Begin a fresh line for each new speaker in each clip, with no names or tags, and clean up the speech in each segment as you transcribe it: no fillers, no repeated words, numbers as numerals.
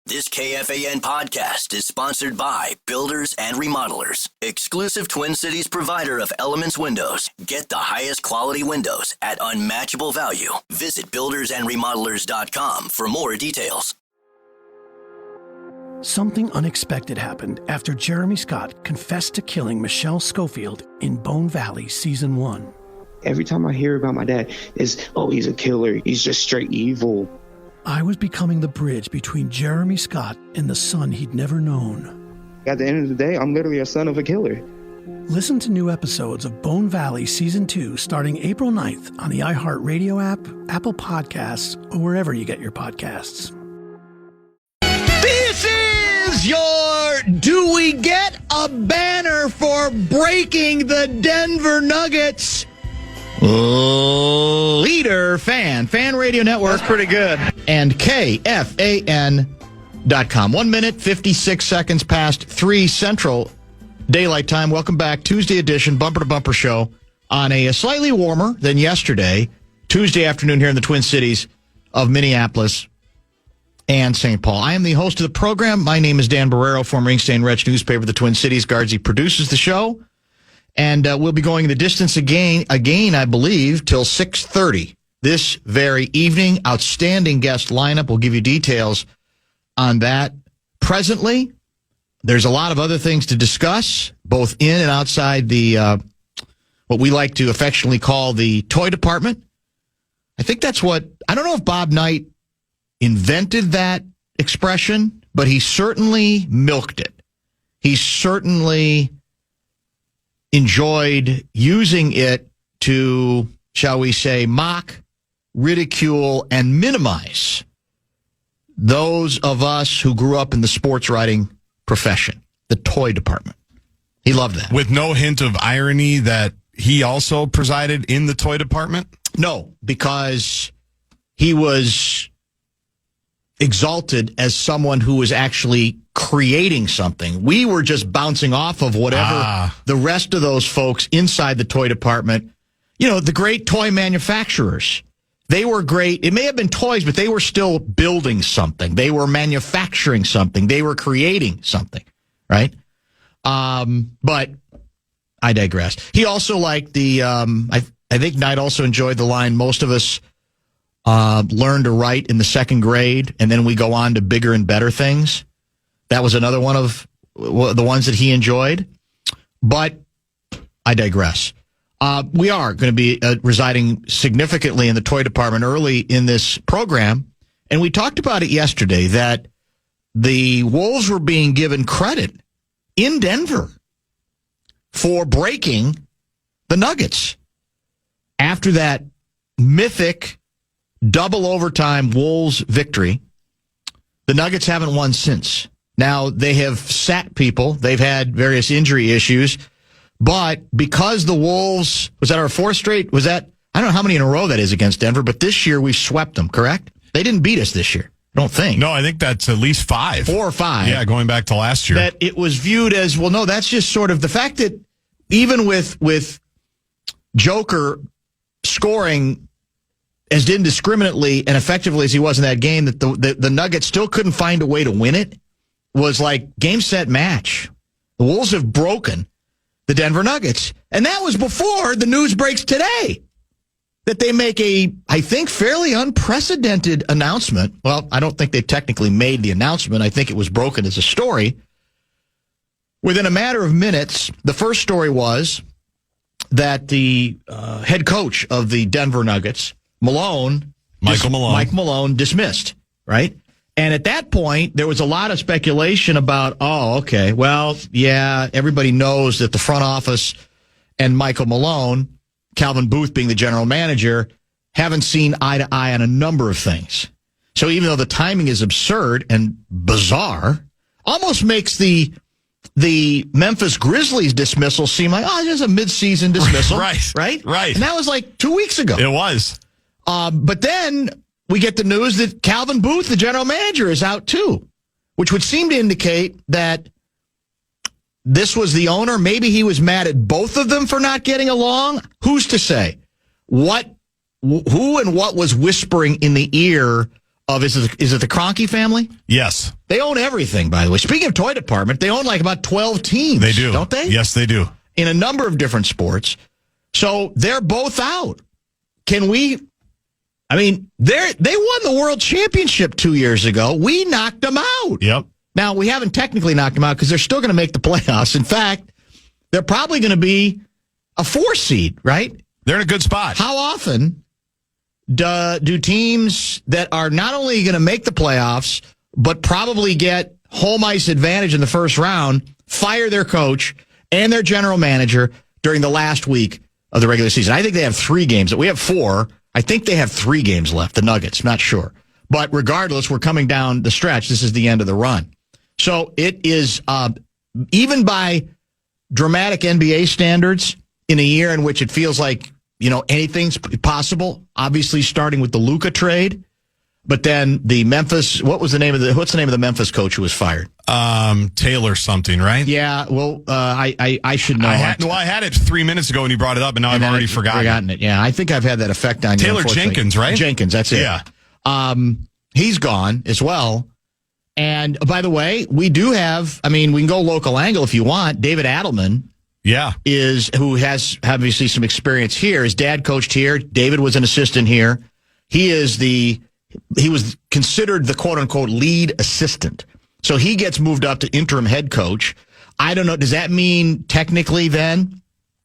This KFAN podcast is sponsored by Builders and Remodelers, exclusive Twin Cities provider of Elements Windows. Get the highest quality windows at unmatchable value. Visit buildersandremodelers.com for more details.
Something unexpected happened after Jeremy Scott confessed to killing Michelle Schofield in Bone Valley Season 1.
Every time I hear about my dad, it's, oh, he's a killer. He's just straight evil.
I was becoming the bridge between Jeremy Scott and the son he'd never known.
At the end of the day, I'm literally a son of a killer.
Listen to new episodes of Bone Valley Season 2 starting April 9th on the iHeartRadio app, Apple Podcasts, or wherever you get your podcasts.
This is your Do We Get a Banner for Breaking the Denver Nuggets leader fan radio network.
That's pretty good.
And KFAN.com. 1 minute, 56 seconds past 3 Central Daylight Time. Welcome back. Tuesday edition, bumper to bumper show on a slightly warmer than yesterday, Tuesday afternoon here in the Twin Cities of Minneapolis and St. Paul. I am the host of the program. My name is Dan Barreiro, former Ink Stain Wretch newspaper, the Twin Cities. Guardsy produces the show. And we'll be going the distance again, I believe, till 6:30 this very evening. Outstanding guest lineup. We'll give you details on that. Presently, there's a lot of other things to discuss, both in and outside the what we like to affectionately call the toy department. I think that's what, I don't know if Bob Knight invented that expression, but he certainly milked it. He certainly enjoyed using it to, shall we say, mock, ridicule, and minimize those of us who grew up in the sports writing profession, the toy department. He loved that.
With no hint of irony that he also presided in the toy department?
No, because he was exalted as someone who was actually creating something. We were just bouncing off of whatever the rest of those folks inside the toy department, you know, the great toy manufacturers. They were great. It may have been toys, but they were still building something. They were manufacturing something. They were creating something, right? But I digress. He also liked the, I think Knight also enjoyed the line, most of us learn to write in the second grade, and then we go on to bigger and better things. That was another one of the ones that he enjoyed. But I digress. We are going to be residing significantly in the toy department early in this program, and we talked about it yesterday that the Wolves were being given credit in Denver for breaking the Nuggets after that mythic double overtime Wolves victory. The Nuggets haven't won since. Now, they have sat people. They've had various injury issues. But because the Wolves, was that our fourth straight? Was that, I don't know how many in a row that is against Denver, but this year we swept them, correct? They didn't beat us this year, I don't think.
No, I think that's at least 5.
4 or 5.
Yeah, going back to last year.
That it was viewed as, well, no, that's just sort of the fact that even with Joker scoring as indiscriminately and effectively as he was in that game, that the Nuggets still couldn't find a way to win it, was like game, set, match. The Wolves have broken the Denver Nuggets. And that was before the news breaks today that they make a, I think, fairly unprecedented announcement. Well, I don't think they technically made the announcement. I think it was broken as a story. Within a matter of minutes, the first story was that the head coach of the Denver Nuggets, Mike Malone, dismissed, right? And at that point, there was a lot of speculation about, oh, okay, well, yeah, everybody knows that the front office and Michael Malone, Calvin Booth being the general manager, haven't seen eye to eye on a number of things. So even though the timing is absurd and bizarre, almost makes the Memphis Grizzlies dismissal seem like, oh, just a midseason dismissal. Right. And that was like 2 weeks ago.
It was.
But then we get the news that Calvin Booth, the general manager, is out too, which would seem to indicate that this was the owner. Maybe he was mad at both of them for not getting along. Who's to say? Who and what was whispering in the ear is it the Kroenke family?
Yes.
They own everything, by the way. Speaking of toy department, they own like about 12 teams.
They do.
Don't they?
Yes, they do.
In a number of different sports. So they're both out. They won the world championship 2 years ago. We knocked them out.
Yep.
Now, we haven't technically knocked them out because they're still going to make the playoffs. In fact, they're probably going to be a 4 seed, right?
They're in a good spot.
How often do teams that are not only going to make the playoffs, but probably get home ice advantage in the first round, fire their coach and their general manager during the last week of the regular season? I think they have 3 games. We have 4. I think they have 3 games left, the Nuggets, not sure. But regardless, we're coming down the stretch. This is the end of the run. So it is, even by dramatic NBA standards, in a year in which it feels like, anything's possible, obviously starting with the Luka trade, but then the Memphis, what's the name of the Memphis coach who was fired?
Taylor something, right?
Yeah, well, I should know.
I had it 3 minutes ago when you brought it up, and now I've already forgotten
it. Yeah, I think I've had that effect on you.
Taylor Jenkins, right?
Jenkins, that's it.
Yeah.
He's gone as well. And by the way, we do have, we can go local angle if you want. David Adelman.
Yeah.
Who has obviously some experience here. His dad coached here. David was an assistant here. He was considered the quote unquote lead assistant. So he gets moved up to interim head coach. I don't know. Does that mean technically then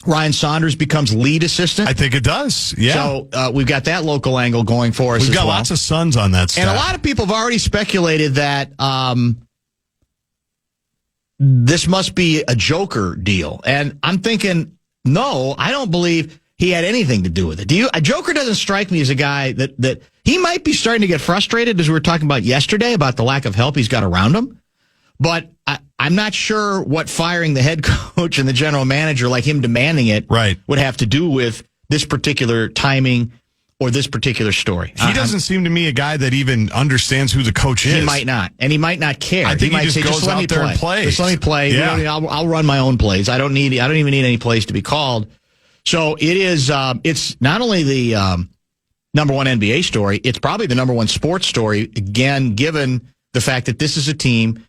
Ryan Saunders becomes lead assistant?
I think it does. Yeah.
So we've got that local angle going for us.
We've got lots of sons on that staff.
And a lot of people have already speculated that this must be a Joker deal. And I'm thinking, no, I don't believe he had anything to do with it. A Joker doesn't strike me as a guy that he might be starting to get frustrated, as we were talking about yesterday, about the lack of help he's got around him. But I'm not sure what firing the head coach and the general manager, like him demanding it, would have to do with this particular timing or this particular story.
He doesn't seem to me a guy that even understands who the coach is.
He might not, and he might not care.
I think he just goes out there and plays.
Just let me play.
Yeah.
I'll run my own plays. I don't even need any plays to be called. So it is. It's not only the number one NBA story. It's probably the number one sports story. Again, given the fact that this is a team,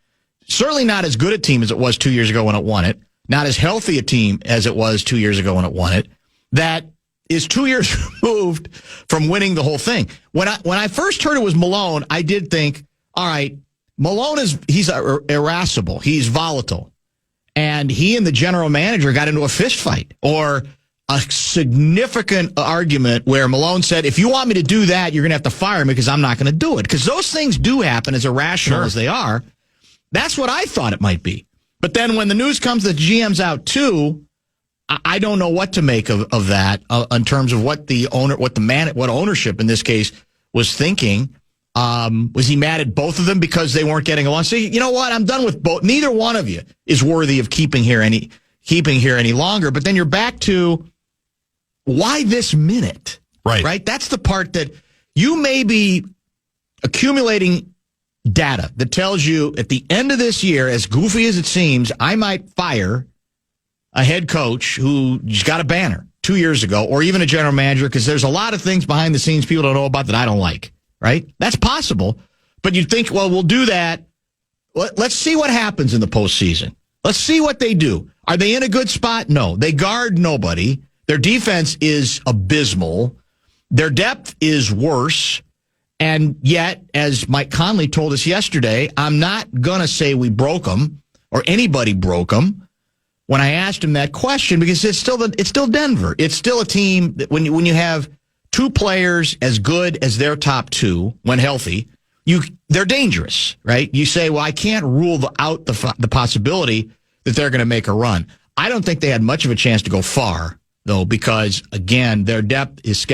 certainly not as good a team as it was 2 years ago when it won it. Not as healthy a team as it was 2 years ago when it won it. That is 2 years removed from winning the whole thing. When I first heard it was Malone, I did think, all right, Malone he's irascible. He's volatile. And he and the general manager got into a fist fight or a significant argument where Malone said, if you want me to do that, you're going to have to fire me because I'm not going to do it. Because those things do happen, as irrational as they are. That's what I thought it might be. But then when the news comes that GM's out too, I don't know what to make of that in terms of what what ownership in this case was thinking. Was he mad at both of them because they weren't getting along? See, you know what? I'm done with both. Neither one of you is worthy of keeping here any longer. But then you're back to why this minute, right? That's the part that you may be accumulating data that tells you at the end of this year, as goofy as it seems, I might fire a head coach who's got a banner 2 years ago, or even a general manager, because there's a lot of things behind the scenes people don't know about that I don't like, right? That's possible. But you'd think, well, we'll do that. Let's see what happens in the postseason. Let's see what they do. Are they in a good spot? No. They guard nobody. Their defense is abysmal. Their depth is worse. And yet, as Mike Conley told us yesterday, I'm not going to say we broke them or anybody broke them when I asked him that question, because it's still Denver. It's still a team that when you have two players as good as their top two when healthy, they're dangerous, right? You say, well, I can't rule out the possibility that they're going to make a run. I don't think they had much of a chance to go far, though, because again, their depth is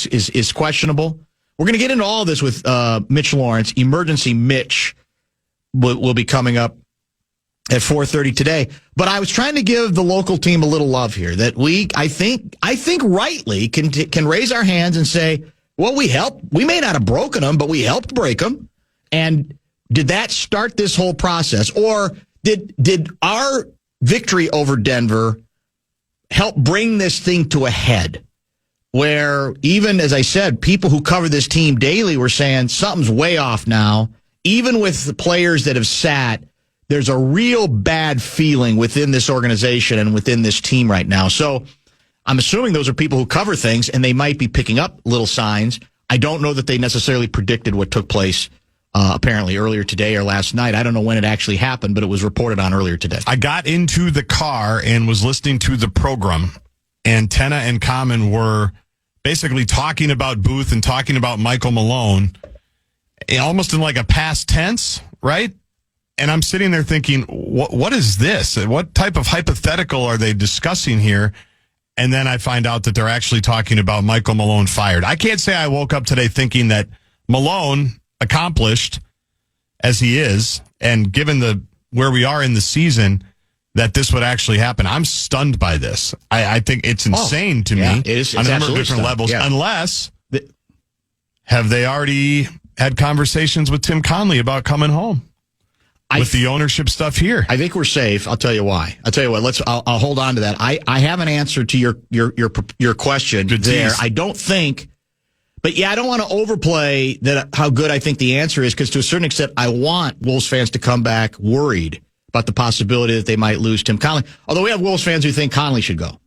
is questionable. We're going to get into all this with Mitch Lawrence. Emergency Mitch will be coming up at 4:30 today. But I was trying to give the local team a little love here, that I think rightly can raise our hands and say, well, we helped. We may not have broken them, but we helped break them. And did that start this whole process, or did our victory over Denver help bring this thing to a head? where even, as I said, people who cover this team daily were saying something's way off now. Even with the players that have sat, there's a real bad feeling within this organization and within this team right now. So I'm assuming those are people who cover things, and they might be picking up little signs. I don't know that they necessarily predicted what took place apparently earlier today or last night. I don't know when it actually happened, but it was reported on earlier today.
I got into the car and was listening to the program, and Tenna and Common were basically talking about Booth and talking about Michael Malone, almost in like a past tense, right? And I'm sitting there thinking, what is this? What type of hypothetical are they discussing here? And then I find out that they're actually talking about Michael Malone fired. I can't say I woke up today thinking that Malone, accomplished as he is, and given where we are in the season, that this would actually happen. I'm stunned by this. I think it's insane to me.
It is,
on a number of different levels. Yeah. Unless, have they already had conversations with Tim Conley about coming home with the ownership stuff here? I
think we're safe. I'll tell you why. I'll tell you what. I'll hold on to that. I have an answer to your question there. I don't think, but yeah, I don't want to overplay how good I think the answer is, because to a certain extent, I want Wolves fans to come back worried about the possibility that they might lose Tim Conley. Although we have Wolves fans who think Conley should go.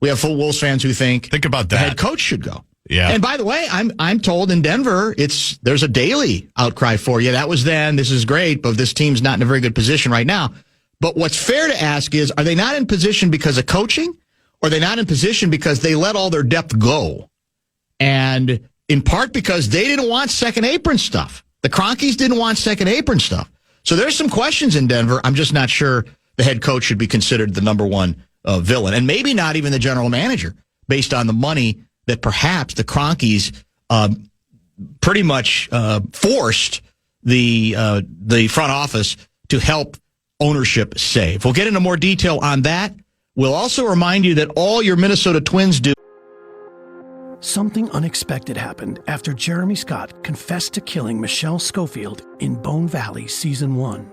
We have full Wolves fans who think
about that.
The head coach should go.
Yeah.
And by the way, I'm told in Denver, there's a daily outcry for you. That was then. This is great, but this team's not in a very good position right now. But what's fair to ask is, are they not in position because of coaching, or are they not in position because they let all their depth go? And in part because they didn't want second apron stuff. The Cronkies didn't want second apron stuff. So there's some questions in Denver. I'm just not sure the head coach should be considered the number one villain, and maybe not even the general manager, based on the money that perhaps the Cronkies pretty much forced the front office to help ownership save. We'll get into more detail on that. We'll also remind you that all your Minnesota Twins do.
Something unexpected happened after Jeremy Scott confessed to killing Michelle Schofield in Bone Valley Season 1.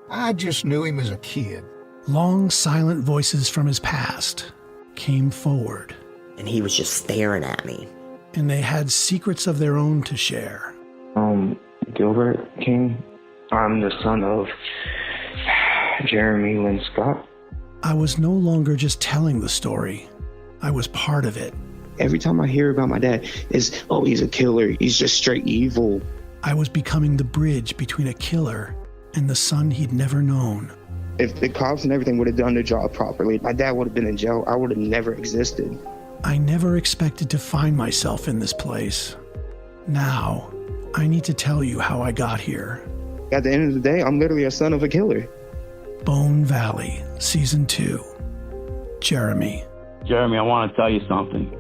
I just knew him as a kid.
Long, silent voices from his past came forward.
And he was just staring at me.
And they had secrets of their own to share.
Gilbert King. I'm the son of Jeremy Lynn Scott.
I was no longer just telling the story. I was part of it.
Every time I hear about my dad, he's a killer. He's just straight evil.
I was becoming the bridge between a killer and the son he'd never known.
If the cops and everything would have done their job properly, my dad would have been in jail. I would have never existed.
I never expected to find myself in this place. Now, I need to tell you how I got here.
At the end of the day, I'm literally a son of a killer.
Bone Valley, Season 2. Jeremy.
Jeremy, I want to tell you something.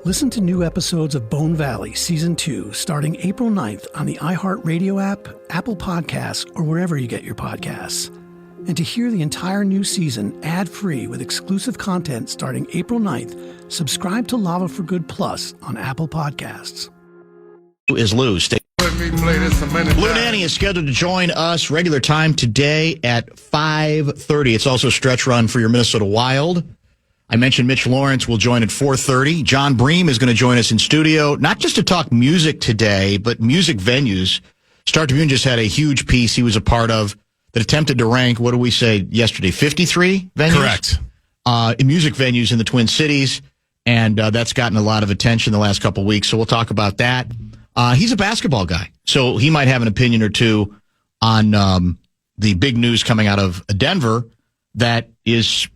Listen to new episodes of Bone Valley Season 2 starting April 9th on the iHeartRadio app, Apple Podcasts, or wherever you get your podcasts. And to hear the entire new season ad-free with exclusive content starting April 9th, subscribe to Lava for Good Plus on Apple Podcasts.
Is Lou. Stay. Lou Nanny is scheduled to join us regular time today at 5:30. It's also a stretch run for your Minnesota Wild. I mentioned Mitch Lawrence will join at 4:30. Jon Bream is going to join us in studio, not just to talk music today, but music venues. Star Tribune just had a huge piece he was a part of that attempted to rank, what did we say yesterday, 53 venues?
Correct.
Music venues in the Twin Cities, and that's gotten a lot of attention the last couple of weeks, so we'll talk about that. He's a basketball guy, so he might have an opinion or two on the big news coming out of Denver that is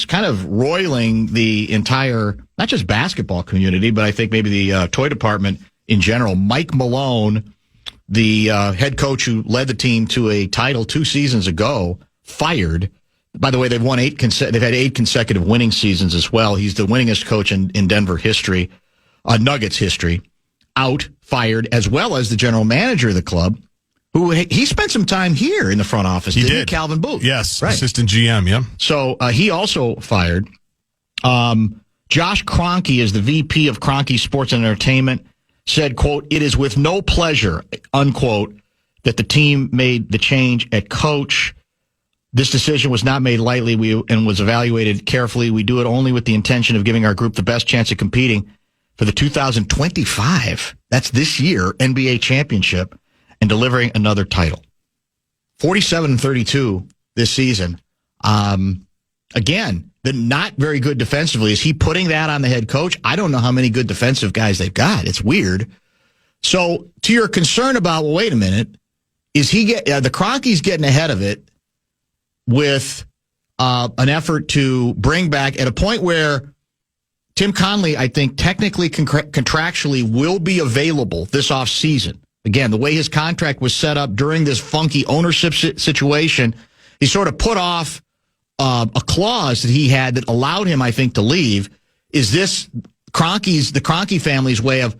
kind of roiling the entire, not just basketball community, but I think maybe the toy department in general. Mike Malone, the head coach who led the team to a title 2 seasons ago, fired. By the way, they've had 8 consecutive winning seasons as well. He's the winningest coach in Denver history, Nuggets history. Out, fired, as well as the general manager of the club, who he spent some time here in the front office.
He did.
Calvin Booth.
Yes,
right.
Assistant GM, yeah.
So he also fired. Josh Kroenke is the VP of Kroenke Sports and Entertainment, said, quote, "It is with no pleasure," unquote, that the team made the change at coach. This decision was not made lightly and was evaluated carefully. We do it only with the intention of giving our group the best chance of competing for the 2025, that's this year, NBA championship and delivering another title. 47-32 this season. Again, they're not very good defensively. Is he putting that on the head coach? I don't know how many good defensive guys they've got. It's weird. So to your concern about, well, wait a minute, is the Kroenkes getting ahead of it with an effort to bring back at a point where Tim Connelly, I think, technically contractually will be available this offseason. Again, the way his contract was set up during this funky ownership situation, he sort of put off a clause that he had that allowed him, I think, to leave. Is this the Kroenke family's way of,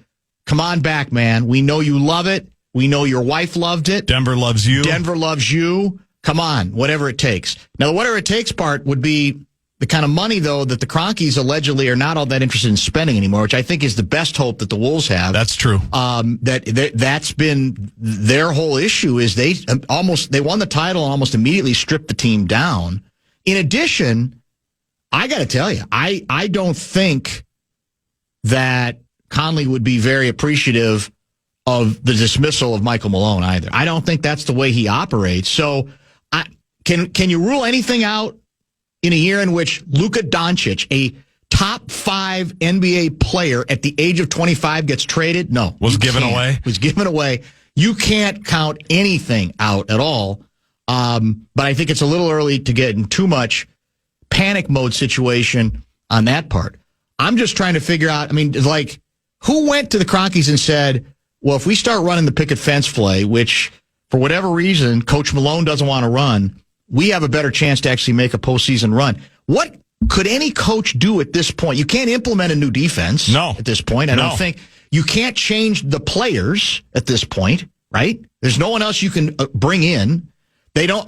come on back, man. We know you love it. We know your wife loved it.
Denver loves you.
Denver loves you. Come on, whatever it takes. Now, the whatever it takes part would be the kind of money, though, that the Kroenkes allegedly are not all that interested in spending anymore, which I think is the best hope that the Wolves have.
That's true.
That's been their whole issue is they won the title and almost immediately stripped the team down. In addition, I got to tell you, I don't think that Conley would be very appreciative of the dismissal of Michael Malone either. I don't think that's the way he operates. So can you rule anything out in a year in which Luka Doncic, a top 5 NBA player at the age of 25, gets traded? No.
Was given away. You can't count anything out at all. But I think it's a little early to get in too much panic mode situation on that part. I'm just trying to figure out, who went to the Kroenkes and said, well, if we start running the picket fence play, which for whatever reason Coach Malone doesn't want to run, we have a better chance to actually make a postseason run. What could any coach do at this point? You can't implement a new defense at this point. I don't think. You can't change the players at this point, right? There's no one else you can bring in. They don't,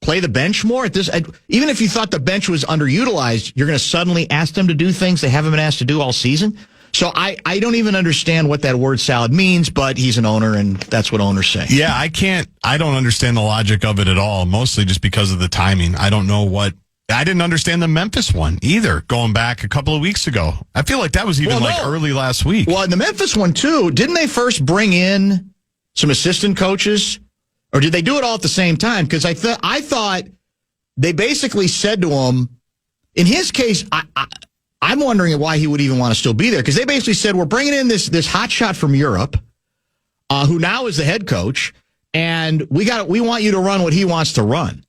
play the bench more at this. Even if you thought the bench was underutilized, you're going to suddenly ask them to do things they haven't been asked to do all season. So I don't even understand what that word salad means, but he's an owner, and that's what owners say. Yeah, I don't understand the logic of it at all, mostly just because of the timing. I didn't understand the Memphis one either, going back a couple of weeks ago. I feel like that was even early last week.
Well, and the Memphis one, too, didn't they first bring in some assistant coaches? Or did they do it all at the same time? Because I thought they basically said to him, in his case, I'm wondering why he would even want to still be there. Because they basically said, we're bringing in this hotshot from Europe, who now is the head coach, and we want you to run what he wants to run.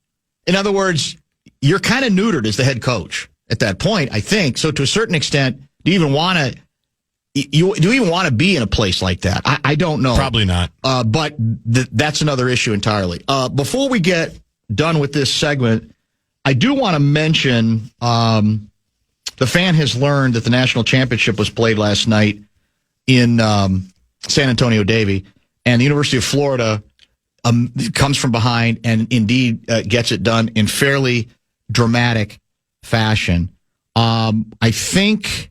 In other words, you're kind of neutered as the head coach at that point, I think. So to a certain extent, do you even want to be in a place like that? I don't know.
Probably not.
But that's another issue entirely. Before we get done with this segment, I do want to mention the fan has learned that the national championship was played last night in San Antonio Davie, and the University of Florida comes from behind and indeed gets it done in fairly dramatic fashion. I think...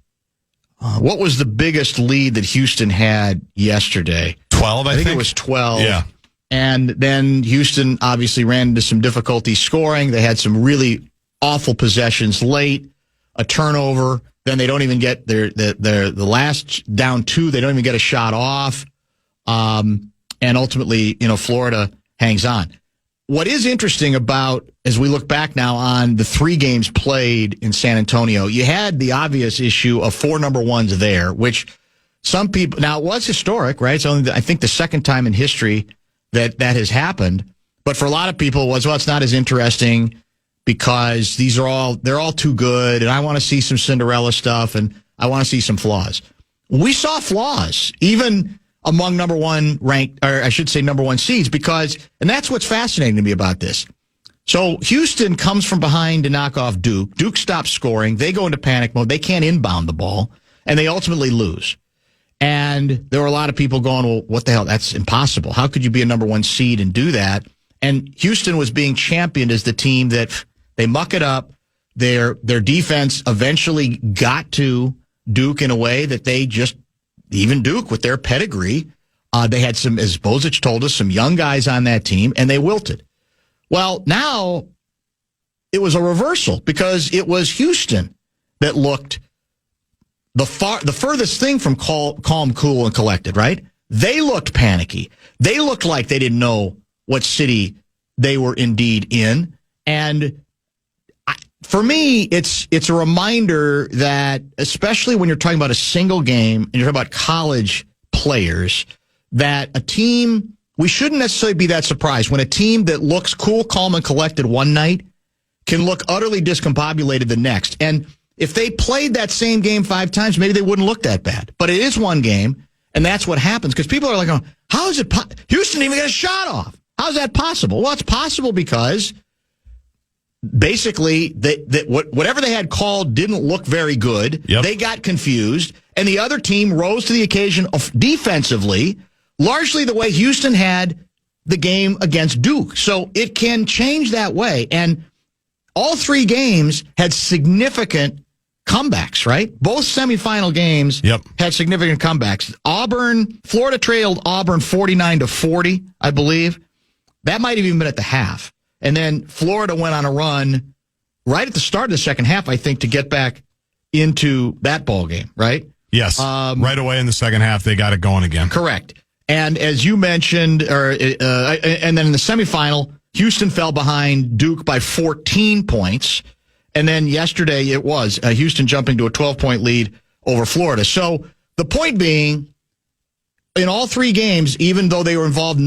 what was the biggest lead that Houston had yesterday?
12, I think.
It was 12.
Yeah.
And then Houston obviously ran into some difficulty scoring. They had some really awful possessions late, a turnover. Then they don't even get the last down 2. They don't even get a shot off. And ultimately, Florida hangs on. What is interesting about, as we look back now on the 3 games played in San Antonio, you had the obvious issue of 4 number ones there, which some people, now it was historic, right? It's only, I think, the second time in history that has happened. But for a lot of people, it was, well, it's not as interesting because they're all too good, and I want to see some Cinderella stuff, and I want to see some flaws. We saw flaws, even among number one seeds, and that's what's fascinating to me about this. So Houston comes from behind to knock off Duke. Duke stops scoring. They go into panic mode. They can't inbound the ball, and they ultimately lose. And there were a lot of people going, well, what the hell? That's impossible. How could you be a number 1 seed and do that? And Houston was being championed as the team that they muck it up. Their defense eventually got to Duke in a way that they just, even Duke with their pedigree, they had some, as Bozic told us, some young guys on that team, and they wilted. Well, now it was a reversal because it was Houston that looked the furthest thing from calm, cool, and collected, right? They looked panicky. They looked like they didn't know what city they were indeed in. And for me, it's a reminder that, especially when you're talking about a single game and you're talking about college players, that a team, we shouldn't necessarily be that surprised when a team that looks cool, calm, and collected one night can look utterly discombobulated the next. And if they played that same game 5 times, maybe they wouldn't look that bad. But it is one game, and that's what happens. Because people are like, oh, how is it Houston didn't even get a shot off? How is that possible? Well, it's possible because basically whatever they had called didn't look very good.
Yep.
They got confused, and the other team rose to the occasion defensively, largely the way Houston had the game against Duke. So it can change that way. And all 3 games had significant comebacks, right? Both semifinal games had significant comebacks. Florida trailed Auburn 49-40, I believe. That might have even been at the half. And then Florida went on a run right at the start of the second half, I think, to get back into that ball game, right?
Yes. Right away in the second half, they got it going again.
Correct. And as you mentioned, and then in the semifinal, Houston fell behind Duke by 14 points. And then yesterday it was Houston jumping to a 12-point lead over Florida. So the point being, in all 3 games, even though they were involved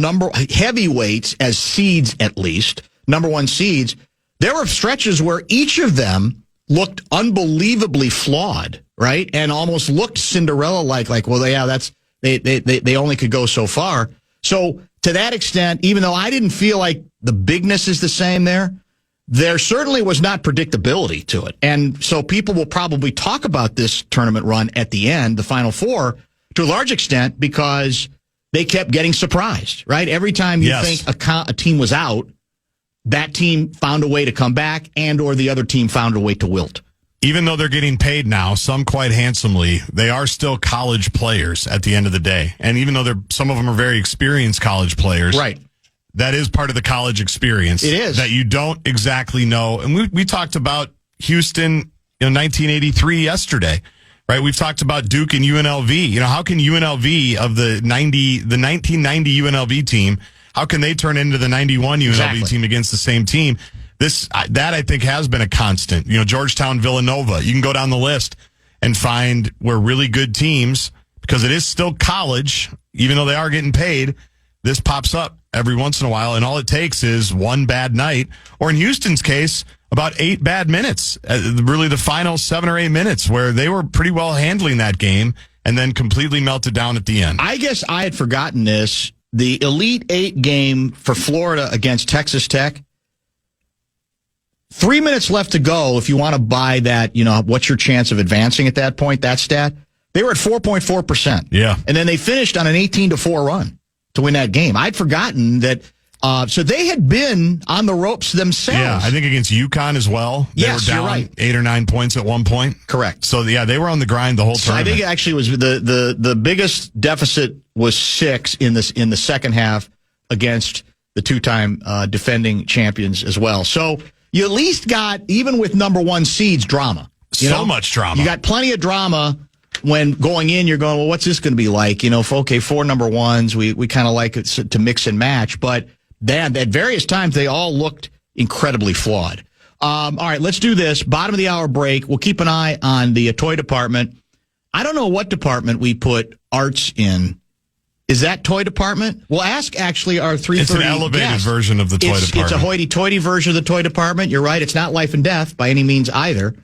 heavyweights as seeds at least, number 1 seeds, there were stretches where each of them looked unbelievably flawed, right? And almost looked Cinderella-like, well, yeah, that's they only could go so far. So to that extent, even though I didn't feel like the bigness is the same there certainly was not predictability to it. And so people will probably talk about this tournament run at the end, the Final Four, to a large extent because they kept getting surprised, right? Every time you think a team was out, that team found a way to come back and or the other team found a way to wilt.
Even though they're getting paid now, some quite handsomely, they are still college players at the end of the day. And even though some of them are very experienced college players,
right?
That is part of the college experience.
It is. That
you don't exactly know. And we talked about Houston in 1983 yesterday, right? We've talked about Duke and UNLV. How can UNLV of the 1990 UNLV team, how can they turn into the 91 UNLV team against the same team? That I think has been a constant. Georgetown, Villanova. You can go down the list and find where really good teams, because it is still college, even though they are getting paid, this pops up every once in a while, and all it takes is one bad night, or in Houston's case, about 8 bad minutes, really the final 7 or 8 minutes, where they were pretty well handling that game and then completely melted down at the end.
I guess I had forgotten this. The Elite 8 game for Florida against Texas Tech, 3 minutes left to go if you want to buy that, what's your chance of advancing at that point, that stat. They were at 4.4%.
Yeah.
And then they finished on an 18-4 run to win that game. I'd forgotten that. So they had been on the ropes themselves.
Yeah, I think against UConn as well. They were down
you're right.
8 or 9 points at one point.
Correct.
So, yeah, they were on the grind the whole tournament.
I think it actually was the biggest deficit was 6 in the second half against the 2-time defending champions as well. So you at least got, even with number 1 seeds, drama.
Much drama.
You got plenty of drama. When going in, you're going, well, what's this going to be like? 4 number 1s, we kind of like it to mix and match. But then at various times, they all looked incredibly flawed. All right, let's do this. Bottom of the hour break. We'll keep an eye on the toy department. I don't know what department we put arts in. Is that toy department? We'll ask, actually, our 330
It's an elevated version of the toy department.
It's a hoity-toity version of the toy department. You're right. It's not life and death by any means either.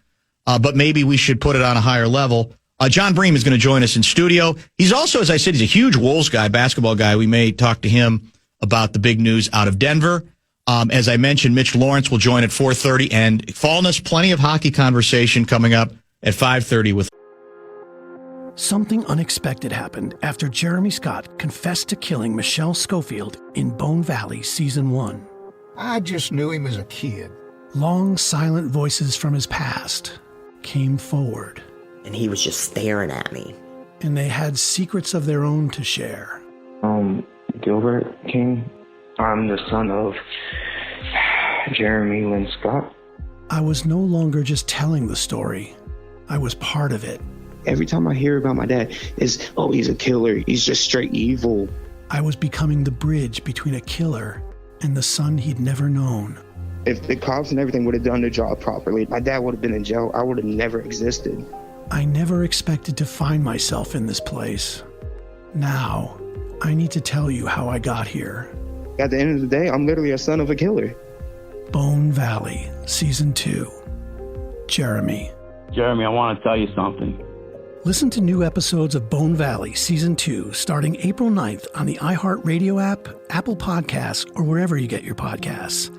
But maybe we should put it on a higher level. Jon Bream is going to join us in studio. He's also, as I said, he's a huge Wolves guy, basketball guy. We may talk to him about the big news out of Denver. As I mentioned, Mitch Lawrence will join at 4:30. And Fallness, plenty of hockey conversation coming up at 5:30 with.
Something unexpected happened after Jeremy Scott confessed to killing Michelle Schofield in Bone Valley Season 1.
I just knew him as a kid.
Long, silent voices from his past came forward.
And he was just staring at me.
And they had secrets of their own to share.
Gilbert King. I'm the son of Jeremy Lynn Scott.
I was no longer just telling the story. I was part of it.
Every time I hear about my dad, it's, oh, he's a killer. He's just straight evil.
I was becoming the bridge between a killer and the son he'd never known.
If the cops and everything would have done their job properly, my dad would have been in jail. I would have never existed.
I never expected to find myself in this place. Now, I need to tell you how I got here.
At the end of the day, I'm literally a son of a killer.
Bone Valley, Season 2. Jeremy.
Jeremy, I want to tell you something.
Listen to new episodes of Bone Valley Season 2 starting April 9th on the iHeartRadio app, Apple Podcasts, or wherever you get your podcasts.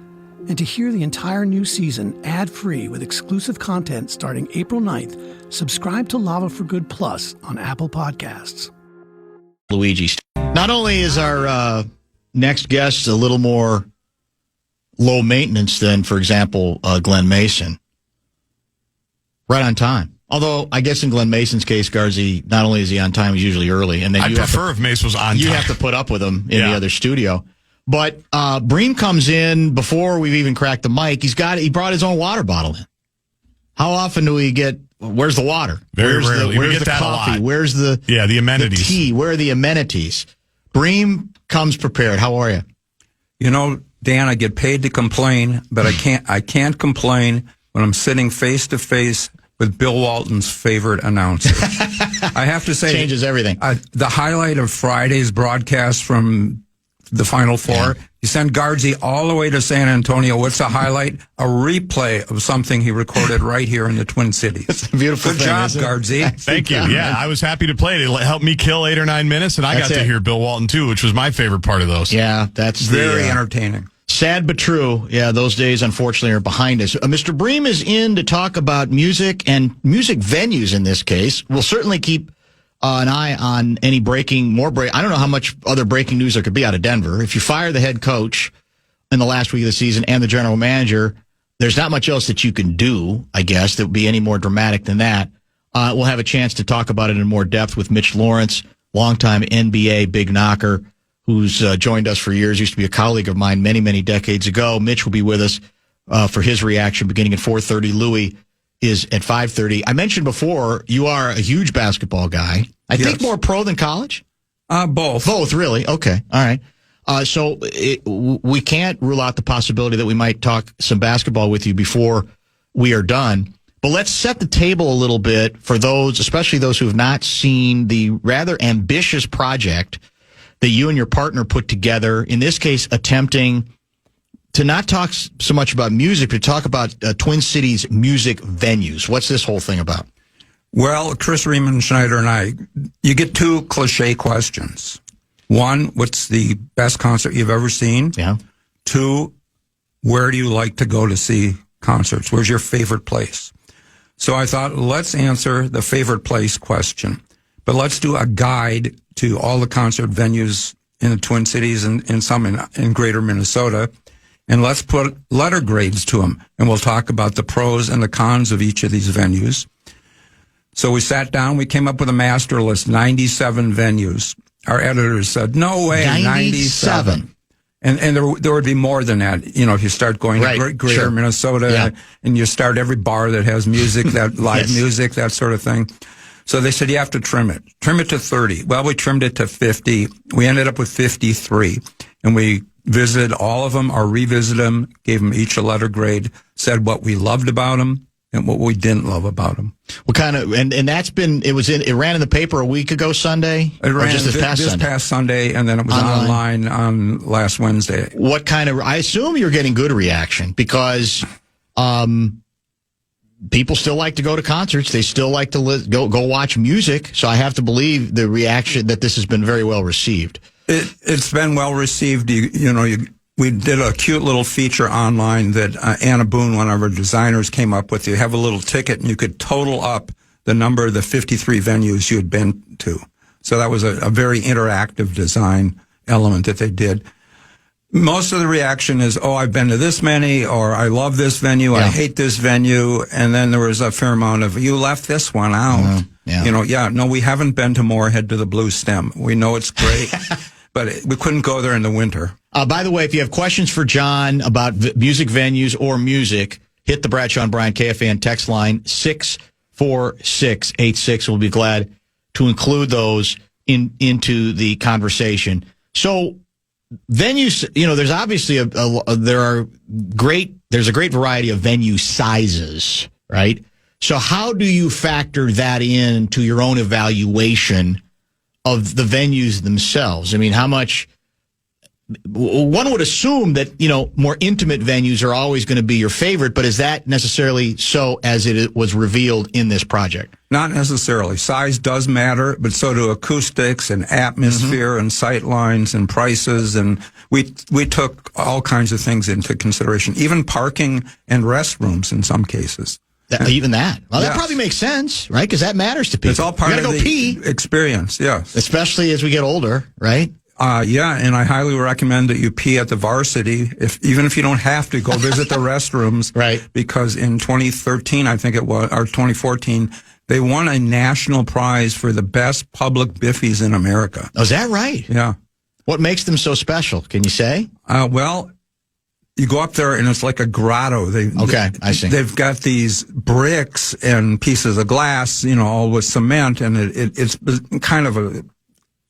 And to hear the entire new season ad-free with exclusive content starting April 9th, subscribe to Lava for Good Plus on Apple Podcasts.
Luigi. Not only is our next guest a little more low maintenance than, for example, Glenn Mason, right on time. Although, I guess in Glenn Mason's case, Garzi, not only is he on time, he's usually early. And then
I'd prefer if Mace was on time.
You have to put up with him in the other studio. But Bream comes in before we've even cracked the mic. He brought his own water bottle in. How often do we get, where's the water?
Very
where's
rarely.
Where's
We get
the
that
coffee?
a lot.
Where's the
amenities?
The tea? Where are the amenities? Bream comes prepared. How are you?
You know, Dan, I get paid to complain, but I can't complain when I'm sitting face to face with Bill Walton's favorite announcer. I have to say,
changes everything.
The highlight of Friday's broadcast from the Final Four, he sent Garzi all the way to San Antonio. What's the highlight? A replay of something he recorded right here in the Twin Cities.
It's a beautiful
Good
thing,
job,
isn't it?
Garzi.
Thank you. Yeah, I was happy to play it. It helped me kill 8 or 9 minutes, and I got to hear Bill Walton, too, which was my favorite part of those.
Yeah, that's
very entertaining.
Sad but true. Yeah, those days, unfortunately, are behind us. Mr. Bream is in to talk about music and music venues in this case. We'll certainly keep an eye on any I don't know how much other breaking news there could be out of Denver. If you fire the head coach in the last week of the season and the general manager, there's not much else that you can do, I guess, that would be any more dramatic than that. We'll have a chance to talk about it in more depth with Mitch Lawrence, longtime NBA big knocker, who's joined us for years, used to be a colleague of mine many, many decades ago. Mitch will be with us for his reaction beginning at 4:30. Louis is at 5:30. I mentioned before, you are a huge basketball guy. I think more pro than college?
Both.
Both, really? Okay. All right. So we can't rule out the possibility that we might talk some basketball with you before we are done. But let's set the table a little bit for those, especially those who have not seen the rather ambitious project that you and your partner put together, in this case attempting to not talk so much about music, but talk about Twin Cities music venues. What's this whole thing about?
Well, Chris Riemenschneider and I, you get 2 cliche questions. 1, what's the best concert you've ever seen?
Yeah.
2, where do you like to go to see concerts? Where's your favorite place? So I thought, let's answer the favorite place question. But let's do a guide to all the concert venues in the Twin Cities and some in greater Minnesota. And let's put letter grades to them. And we'll talk about the pros and the cons of each of these venues. So we sat down, we came up with a master list, 97 venues. Our editors said, no way, 97. And there would be more than that. You know, if you start going to greater Minnesota and you start every bar that has music, that live music, that sort of thing. So they said, you have to trim it to 30. Well, we trimmed it to 50. We ended up with 53. And we visited all of them or revisited them, gave them each a letter grade, said what we loved about them and what we didn't love about them.
What kind of, and that's been, it ran in the paper a week ago Sunday?
It ran
just this past
Sunday, and then it was online on last Wednesday.
What kind of, I assume you're getting good reaction because, people still like to go to concerts. They still like to go watch music. So I have to believe the reaction that this has been very well received.
It's been well received. We did a cute little feature online that Anna Boone, one of our designers, came up with. You have a little ticket and you could total up the number of the 53 venues you had been to. So that was a very interactive design element that they did. Most of the reaction is, oh, I've been to this many, or I love this venue, I hate this venue. And then there was a fair amount of, you left this one out. No, we haven't been to Moorhead to the Blue Stem. We know it's great, but we couldn't go there in the winter.
By the way, if you have questions for John about music venues or music, hit the Bradshaw and Bryant KFAN text line 640-1041, 888-4686. We'll be glad to include those into the conversation. So venues, there's obviously there's a great variety of venue sizes, right? So how do you factor that into your own evaluation of the venues themselves? I mean, how much one would assume that, more intimate venues are always going to be your favorite, but is that necessarily so as it was revealed in this project?
Not necessarily. Size does matter, but so do acoustics and atmosphere and sight lines and prices. And we took all kinds of things into consideration, even parking and restrooms in some cases.
Even that. Well, that probably makes sense, right? Because that matters to people.
It's all part of the experience, yes.
Especially as we get older, right?
And I highly recommend that you pee at the Varsity, even if you don't have to go visit the restrooms.
Right.
Because in 2013, I think it was, or 2014, they won a national prize for the best public biffies in America.
Oh, is that right?
Yeah.
What makes them so special? Can you say?
Well, you go up there and it's like a grotto.
I see.
They've got these bricks and pieces of glass, all with cement, and it's kind of a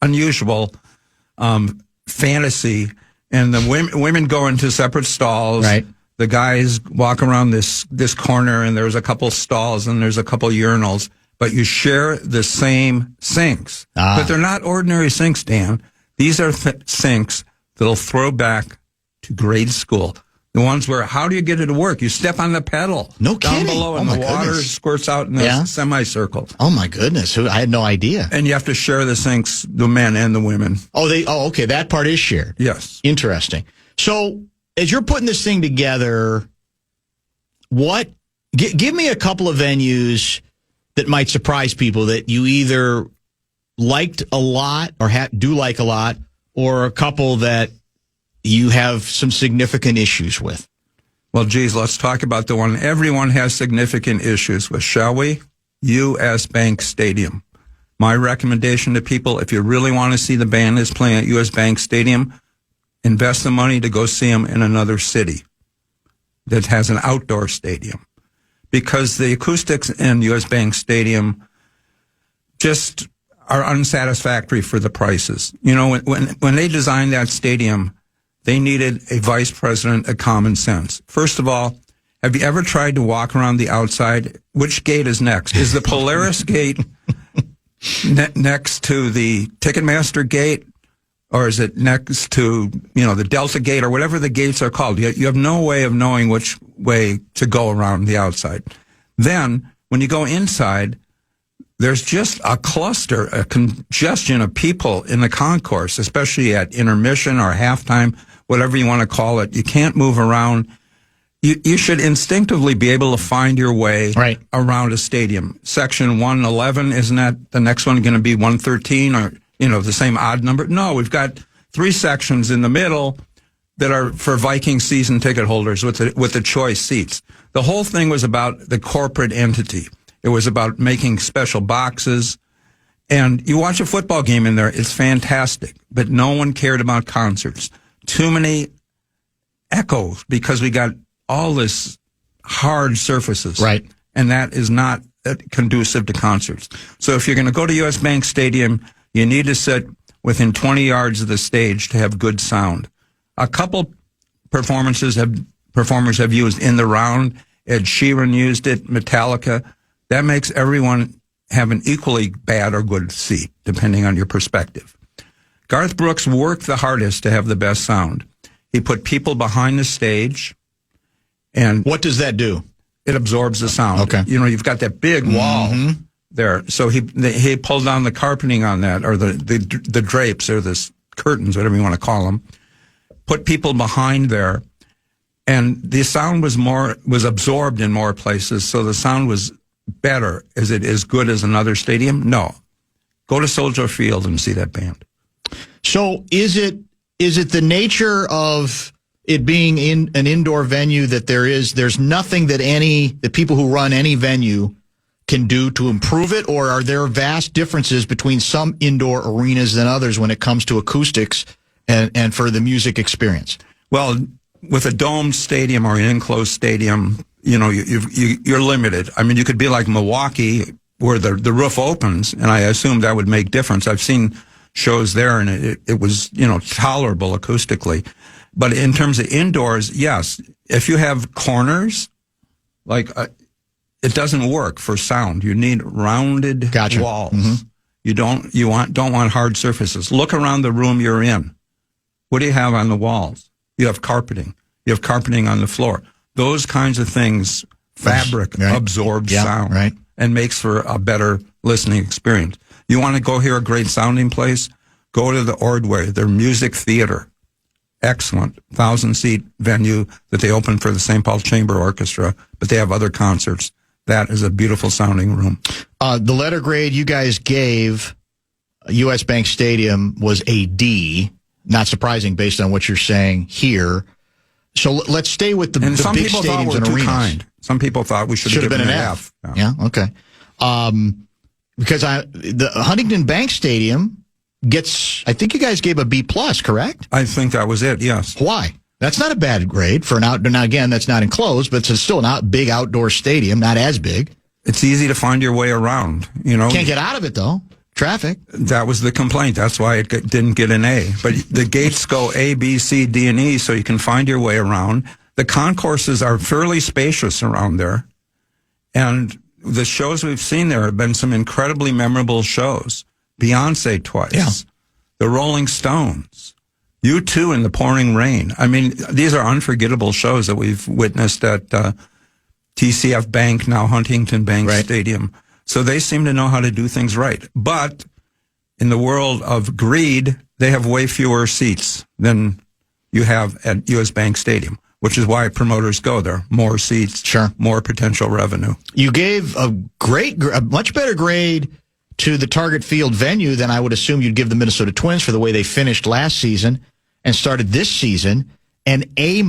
unusual fantasy. And the women go into separate stalls.
Right.
The guys walk around this corner, and there's a couple stalls and there's a couple urinals, but you share the same sinks. But they're not ordinary sinks, Dan. These are sinks that'll throw back to grade school. The ones where, how do you get it to work? You step on the pedal.
No kidding.
Down below, and the water squirts out in a semicircle.
Oh, my goodness. I had no idea.
And you have to share the sinks, the men and the women.
Okay. That part is shared.
Yes.
Interesting. So, as you're putting this thing together, give me a couple of venues that might surprise people that you either liked a lot or do like a lot, or a couple that you have some significant issues with.
Well, geez, let's talk about the one everyone has significant issues with, shall we? U.S. Bank Stadium. My recommendation to people, if you really want to see the band is playing at U.S. Bank Stadium, invest the money to go see them in another city that has an outdoor stadium. Because the acoustics in U.S. Bank Stadium just are unsatisfactory for the prices. When they designed that stadium, they needed a vice president of common sense. First of all, have you ever tried to walk around the outside? Which gate is next? Is the Polaris gate next to the Ticketmaster gate? Or is it next to, the Delta gate or whatever the gates are called? You have no way of knowing which way to go around the outside. Then, when you go inside, there's just a cluster, a congestion of people in the concourse, especially at intermission or halftime, whatever you want to call it. You can't move around. You should instinctively be able to find your way around a stadium. Section 111, isn't that the next one going to be 113 or, the same odd number? No, we've got 3 sections in the middle that are for Viking season ticket holders with the choice seats. The whole thing was about the corporate entity. It was about making special boxes. And you watch a football game in there, it's fantastic. But no one cared about concerts. Too many echoes because we got all this hard surfaces.
Right.
And that is not conducive to concerts. So if you're going to go to U.S. Bank Stadium, you need to sit within 20 yards of the stage to have good sound. A couple performers have used In the Round. Ed Sheeran used it, Metallica. That makes everyone have an equally bad or good seat, depending on your perspective. Garth Brooks worked the hardest to have the best sound. He put people behind the stage. And
what does that do?
It absorbs the sound.
Okay.
You've got that big wall there. So he pulled down the carpeting on that, or the drapes, or the curtains, whatever you want to call them. Put people behind there. And the sound was absorbed in more places, so the sound was better. Is it as good as another stadium? No. Go to Soldier Field and see that band.
So is it the nature of it being in an indoor venue that there's nothing that the people who run any venue can do to improve it, or are there vast differences between some indoor arenas than others when it comes to acoustics and for the music experience?
Well, with a domed stadium or an enclosed stadium, you're limited. I mean, you could be like Milwaukee, where the roof opens, and I assume that would make difference. I've seen shows there, and it was, tolerable acoustically. But in terms of indoors, yes, if you have corners, it doesn't work for sound. You need rounded walls. Mm-hmm. You don't want hard surfaces. Look around the room you're in. What do you have on the walls? You have carpeting. You have carpeting on the floor. Those kinds of things, fabric absorbs sound. Right. And makes for a better listening experience. You want to go hear a great sounding place? Go to the Ordway, their music theater. Excellent 1,000-seat venue that they open for the St. Paul Chamber Orchestra, but they have other concerts. That is a beautiful sounding room.
The letter grade you guys gave U.S. Bank Stadium was a D. Not surprising based on what you're saying here. So let's stay with the big stadiums and arenas. Kind.
Some people thought we should have been an F.
Yeah, okay. Because the Huntington Bank Stadium gets, I think you guys gave a B+, correct?
I think that was it, yes.
Why? That's not a bad grade for an outdoor. Now, again, that's not enclosed, but it's still not big outdoor stadium, not as big.
It's easy to find your way around,
Can't get out of it, though. Traffic.
That was the complaint. That's why it didn't get an A. But the gates go A, B, C, D, and E, so you can find your way around. The concourses are fairly spacious around there. And the shows we've seen there have been some incredibly memorable shows. Beyonce twice. Yeah. The Rolling Stones. U2 in the pouring rain. I mean, these are unforgettable shows that we've witnessed at TCF Bank, now Huntington Bank Stadium. So they seem to know how to do things right. But in the world of greed, they have way fewer seats than you have at U.S. Bank Stadium, which is why promoters go there. More seats, more potential revenue.
You gave a much better grade to the Target Field venue than I would assume you'd give the Minnesota Twins for the way they finished last season and started this season. An A-.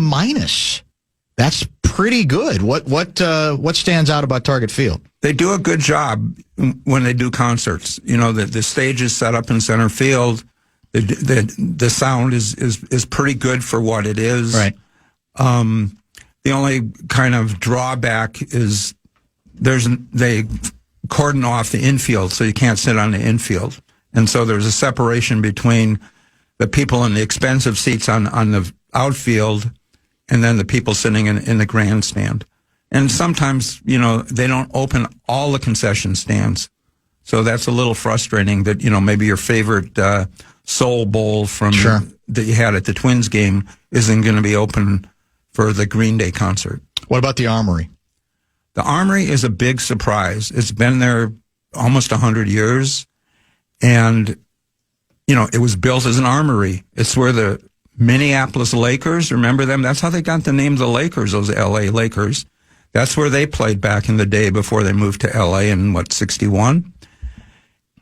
That's pretty good. What stands out about Target Field?
They do a good job when they do concerts. The stage is set up in center field. The sound is pretty good for what it is.
Right.
The only kind of drawback is they cordon off the infield, so you can't sit on the infield, and so there's a separation between the people in the expensive seats on the outfield and then the people sitting in the grandstand. And sometimes, they don't open all the concession stands. So that's a little frustrating that, maybe your favorite Soul Bowl that you had at the Twins game isn't going to be open for the Green Day concert.
What about the Armory?
The Armory is a big surprise. It's been there almost 100 years. And, it was built as an armory. It's where the Minneapolis Lakers, remember them? That's how they got the name of the Lakers, those L.A. Lakers. That's where they played back in the day before they moved to L.A. in, 61?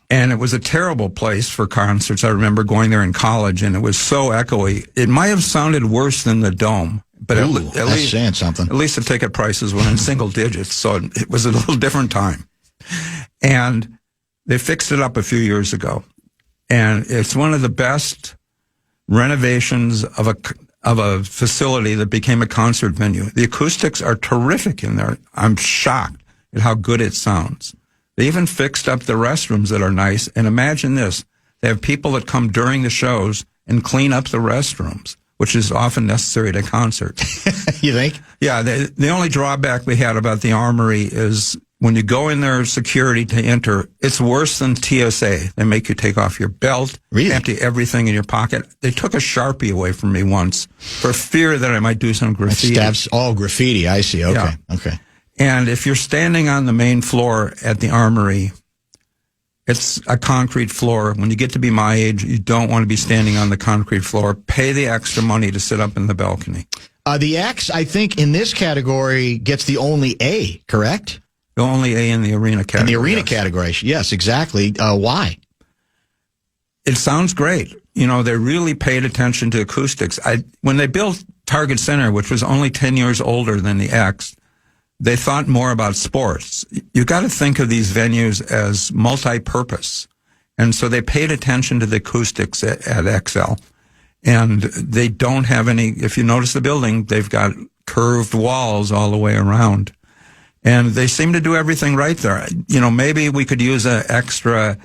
And it was a terrible place for concerts. I remember going there in college, and it was so echoey. It might have sounded worse than the Dome. But at least
saying something.
At least the ticket prices were in single digits, so it was a little different time. And they fixed it up a few years ago. And it's one of the best renovations of a facility that became a concert venue. The acoustics are terrific in there. I'm shocked at how good it sounds. They even fixed up the restrooms that are nice. And imagine this. They have people that come during the shows and clean up the restrooms, which is often necessary at a concert.
You think?
Yeah. The only drawback we had about the Armory is when you go in there, security to enter, it's worse than TSA. They make you take off your belt, empty everything in your pocket. They took a Sharpie away from me once for fear that I might do some graffiti.
Graffiti. I see. Okay.
Yeah.
Okay.
And if you're standing on the main floor at the Armory, it's a concrete floor. When you get to be my age, you don't want to be standing on the concrete floor. Pay the extra money to sit up in the balcony.
The X, I think, in this category gets the only A, correct?
The only A in the arena category.
In the arena category, yes, exactly. Why?
It sounds great. They really paid attention to acoustics. When they built Target Center, which was only 10 years older than the X, they thought more about sports. You got to think of these venues as multi-purpose. And so they paid attention to the acoustics at XL. And they don't have any, if you notice the building, they've got curved walls all the way around. And they seem to do everything right there. Maybe we could use an extra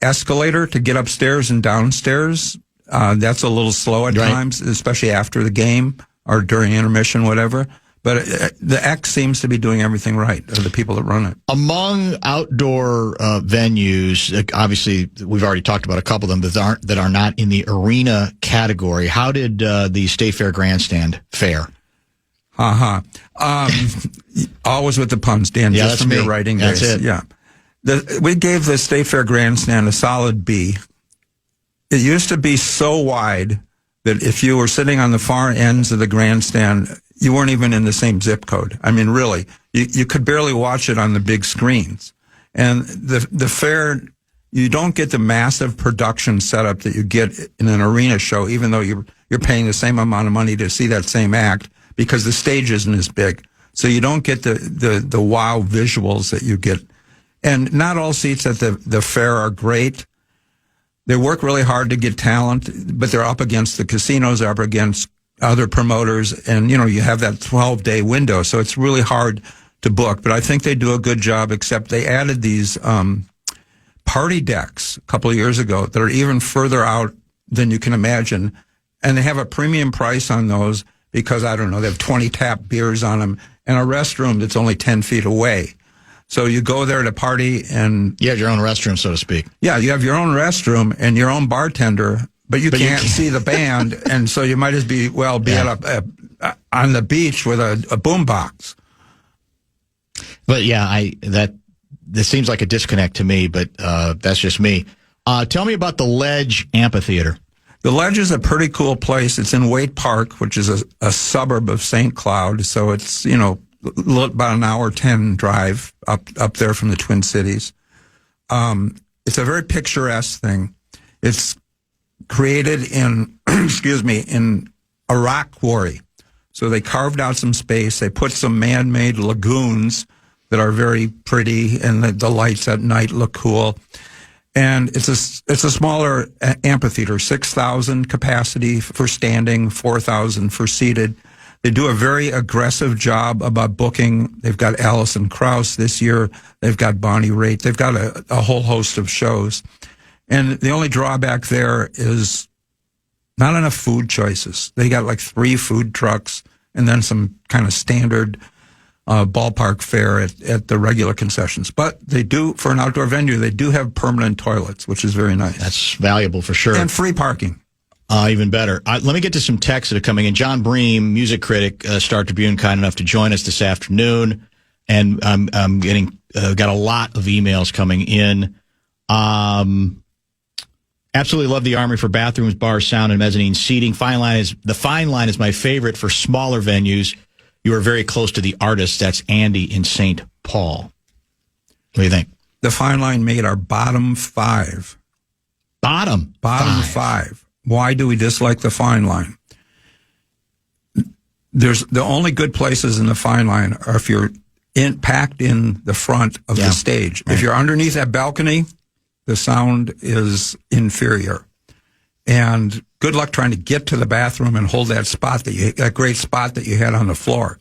escalator to get upstairs and downstairs. That's a little slow at times, especially after the game or during intermission, whatever. But the X seems to be doing everything right, or the people that run it.
Among outdoor venues, obviously, we've already talked about a couple of them that are not in the arena category. How did the State Fair Grandstand fare?
Always with the puns, Dan.
Yeah,
just from your writing
days. That's it.
Yeah. We gave the State Fair Grandstand a solid B. It used to be so wide that if you were sitting on the far ends of the grandstand, you weren't even in the same zip code. I mean, really, you could barely watch it on the big screens. And the fair, you don't get the massive production setup that you get in an arena show, even though you're paying the same amount of money to see that same act, because the stage isn't as big. So you don't get the wow visuals that you get. And not all seats at the fair are great. They work really hard to get talent, but they're up against the casinos, they're up against other promoters, and you have that 12-day window, so it's really hard to book. But I think they do a good job, except they added these party decks a couple of years ago that are even further out than you can imagine, and they have a premium price on those because, I don't know, they have 20 tap beers on them and a restroom that's only 10 feet away. So you go there to party and...
You have your own restroom, so to speak.
Yeah, you have your own restroom and your own bartender, but you can't see the band, and so you might as well be on the beach with a boombox.
But yeah, this seems like a disconnect to me, but that's just me. Tell me about the Ledge Amphitheater.
The Ledge is a pretty cool place. It's in Waite Park, which is a suburb of St. Cloud, so it's, about an hour 10 drive up there from the Twin Cities. It's a very picturesque thing. It's created in, in a rock quarry. So they carved out some space. They put some man-made lagoons that are very pretty, and the lights at night look cool. And it's a smaller amphitheater, 6,000 capacity for standing, 4,000 for seated. They do a very aggressive job about booking. They've got Alison Krauss this year. They've got Bonnie Raitt. They've got a whole host of shows. And the only drawback there is not enough food choices. They got like 3 food trucks and then some kind of standard ballpark fare at the regular concessions. But they do, for an outdoor venue, they do have permanent toilets, which is very nice.
That's valuable for sure.
And free parking.
Even better. Let me get to some texts that are coming in. Jon Bream, music critic, Star Tribune, kind enough to join us this afternoon. And I'm getting got a lot of emails coming in. Absolutely love the Armory for bathrooms, bars, sound, and mezzanine seating. The Fine Line is my favorite for smaller venues. You are very close to the artists. That's Andy in St. Paul. What do you think?
The Fine Line made our bottom 5.
Bottom
5. Why do we dislike the Fine Line? There's the only good places in the Fine Line are if you're packed in the front of the stage. Right. If you're underneath that balcony, the sound is inferior. And good luck trying to get to the bathroom and hold that great spot that you had on the floor.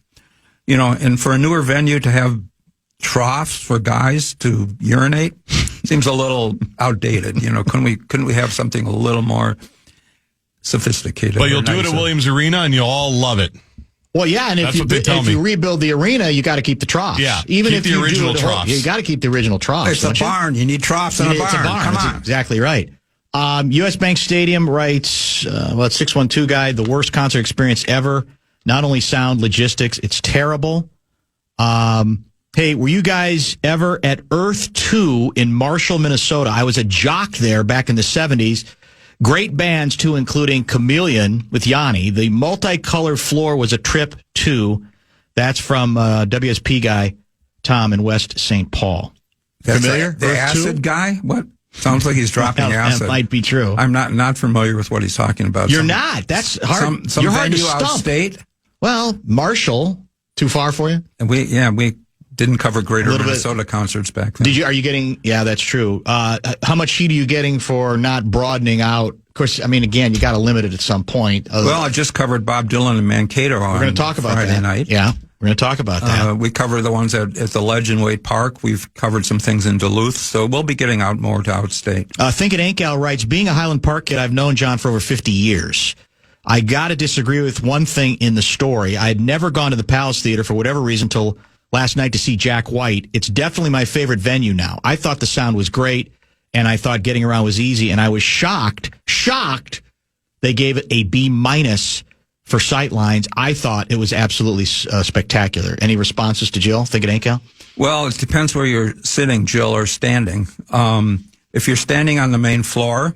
And for a newer venue to have troughs for guys to urinate seems a little outdated. Couldn't we have something a little more sophisticated?
But you'll do it at Williams Arena and you'll all love it.
Well, yeah, and if you rebuild the arena, you got to keep the troughs.
Yeah,
even if
the original troughs.
You got to keep the original troughs.
It's a barn. You need troughs in a barn.
It's a barn.
Come on.
That's exactly right. U.S. Bank Stadium writes, it's 612 guy, the worst concert experience ever. Not only sound, logistics, it's terrible. Hey, were you guys ever at Earth 2 in Marshall, Minnesota? I was a jock there back in the 70s. Great bands, too, including Chameleon with Yanni. The multicolored floor was a trip, too. That's from WSP guy Tom in West St. Paul.
Familiar? The acid guy? What? Sounds like he's dropping acid.
That might be true.
I'm not familiar with what he's talking about.
You're not. That's hard. You're hard to stump.
State?
Well, Marshall, too far for you?
And we Didn't cover Greater Minnesota concerts back then.
Are you getting, yeah, that's true. How much heat are you getting for not broadening out? Of course, I mean, again, you got to limit it at some point.
Well, I just covered Bob Dylan and Mankato on
We're going to talk about
Friday
that.
night.
Yeah, we're going to talk about that.
We cover the ones at the Ledge in Wade Park. We've covered some things in Duluth, so we'll be getting out more to outstate.
Think It Ain't Gal writes, being a Highland Park kid, I've known Jon for over 50 years. I got to disagree with one thing in the story. I had never gone to the Palace Theater for whatever reason until last night to see Jack White. It's definitely my favorite venue now. I thought the sound was great, and I thought getting around was easy, and I was shocked they gave it a B- for sightlines. I thought it was absolutely spectacular. Any responses to Jill? Think It Ain't Gal?
Well, it depends where you're sitting, Jill, or standing. If you're standing on the main floor,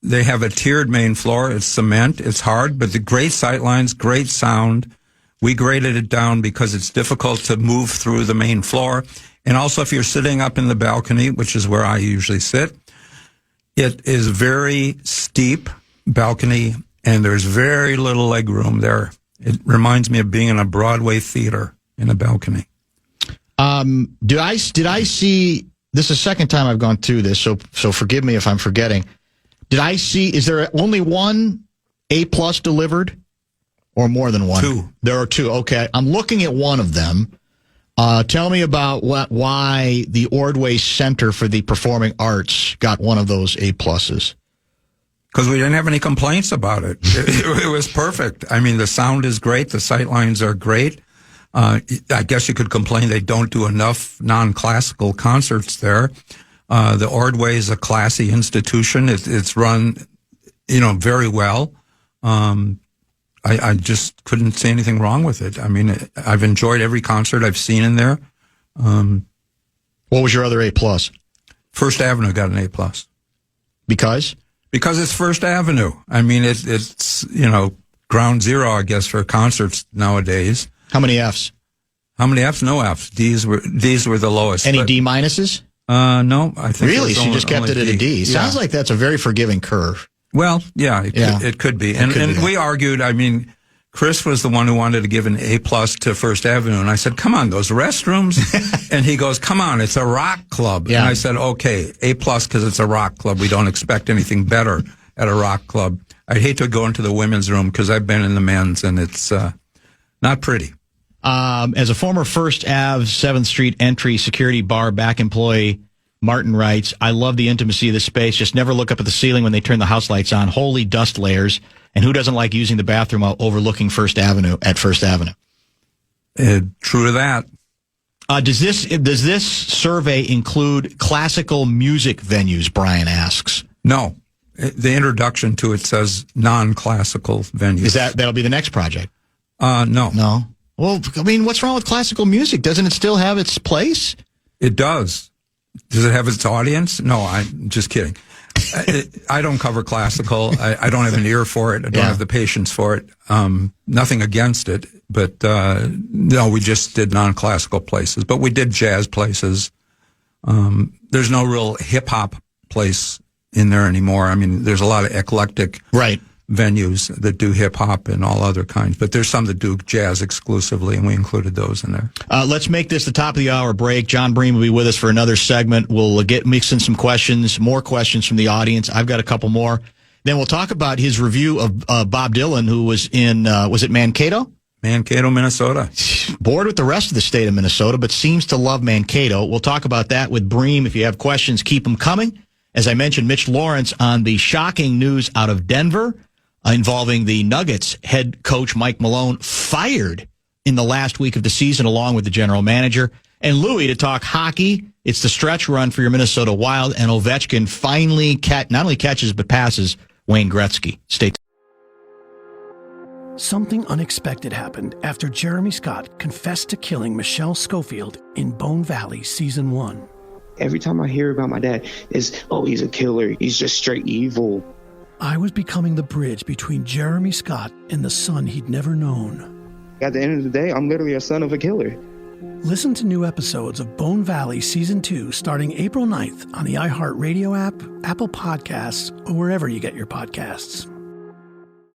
they have a tiered main floor. It's cement. It's hard, but the great sightlines, great sound. We graded it down because it's difficult to move through the main floor. And also, if you're sitting up in the balcony, which is where I usually sit, it is very steep balcony, and there's very little leg room there. It reminds me of being in a Broadway theater in a balcony.
Did I see, this is the second time I've gone through this, so forgive me if I'm forgetting. Did I see, is there only one A+ delivered or more than one?
Two.
There are two. Okay. I'm looking at one of them. Tell me about why the Ordway Center for the Performing Arts got one of those A+.
Because we didn't have any complaints about it. It was perfect. I mean, the sound is great. The sightlines are great. I guess you could complain they don't do enough non-classical concerts there. The Ordway is a classy institution. It's run, very well. I just couldn't see anything wrong with it. I mean, I've enjoyed every concert I've seen in there.
What was your other A+?
First Avenue got an A+.
Because?
Because it's First Avenue. I mean, it's ground zero, I guess, for concerts nowadays.
How many Fs?
How many Fs? No Fs. D's were the lowest.
Any D minuses?
No, I think.
Really? She just kept it at a D. Sounds like that's a very forgiving curve.
Well, yeah, it could be. And we argued, I mean, Chris was the one who wanted to give an A+ to First Avenue. And I said, come on, those restrooms. And he goes, come on, it's a rock club. Yeah. And I said, okay, A+ because it's a rock club. We don't expect anything better at a rock club. I'd hate to go into the women's room because I've been in the men's and it's not pretty.
As a former First Ave 7th Street entry security bar back employee, Martin writes, I love the intimacy of the space. Just never look up at the ceiling when they turn the house lights on. Holy dust layers. And who doesn't like using the bathroom while overlooking First Avenue at First Avenue?
True to that.
Does this survey include classical music venues, Brian asks?
No. The introduction to it says non-classical venues.
That'll be the next project?
No.
No? Well, I mean, what's wrong with classical music? Doesn't it still have its place?
It does. Does it have its audience? No, I'm just kidding. I don't cover classical. I don't have an ear for it. I don't have the patience for it. Nothing against it, but no, we just did non-classical places. But we did jazz places. There's no real hip-hop place in there anymore. I mean, there's a lot of eclectic venues that do hip-hop and all other kinds. But there's some that do jazz exclusively, and we included those in there. Let's
make this the top of the hour break. Jon Bream will be with us for another segment. We'll mix in some questions, more questions from the audience. I've got a couple more. Then we'll talk about his review of Bob Dylan, who was in, was it Mankato?
Mankato, Minnesota.
Bored with the rest of the state of Minnesota, but seems to love Mankato. We'll talk about that with Bream. If you have questions, keep them coming. As I mentioned, Mitch Lawrence on the shocking news out of Denver involving the Nuggets head coach Mike Malone, fired in the last week of the season along with the general manager. And Louie to talk hockey. It's the stretch run for your Minnesota Wild, and Ovechkin finally not only catches but passes Wayne Gretzky. Stay tuned.
Something unexpected happened after Jeremy Scott confessed to killing Michelle Schofield in Bone Valley Season 1.
Every time I hear about my dad, it's, oh, he's a killer. He's just straight evil.
I was becoming the bridge between Jeremy Scott and the son he'd never known.
At the end of the day, I'm literally a son of a killer.
Listen to new episodes of Bone Valley Season 2 starting April 9th on the iHeartRadio app, Apple Podcasts, or wherever you get your podcasts.